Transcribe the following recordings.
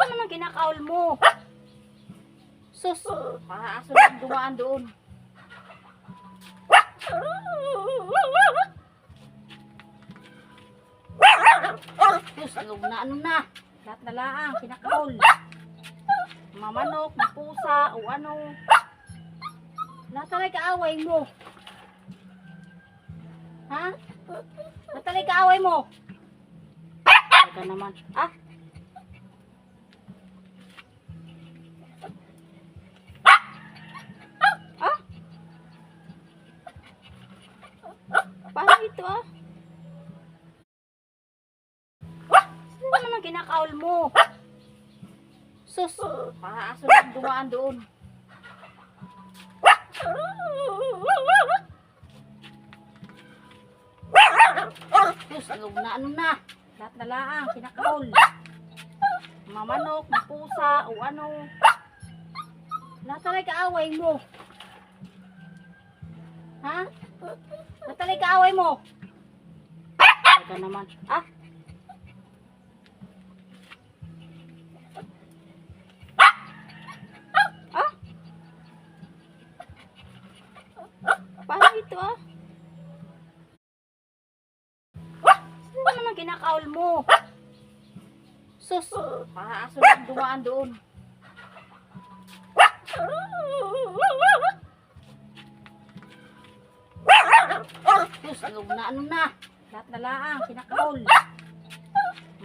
Ano naman kinakaul mo? Sus, para aso lang dumaan doon. Sus, ano na. Lahat na laang, kinakaul. Mamanok, mapusa, o ano. Lahat na lang kaaway mo. Ha? Lahat na lang kaaway mo. Ika naman. Ah? Ah? Paano ito ah? Ano naman kinakaul mo? Sus, para aso lang dumaan doon. Sus, ano na. Lahat na laang, kinakaul. Mamanok, mapusa, o ano. Lahat na lang kaaway mo. Ha? Lahat na lang kaaway mo. Ika naman. Ah? Ah? Paano ito ah? Ano naman kinakaul mo? Sus, para aso lang dumaan doon. Sus, ano na. Lahat na laang, kinakaul.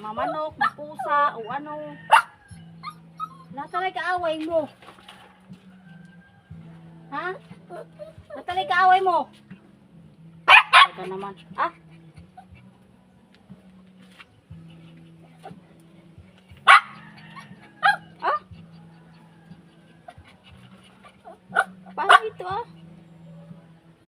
Mamanok, mapusa, o ano. Lahat na lang kaaway mo. Ha? Lahat na lang kaaway mo. Ika naman. Ah? Ah? Paano ito ah?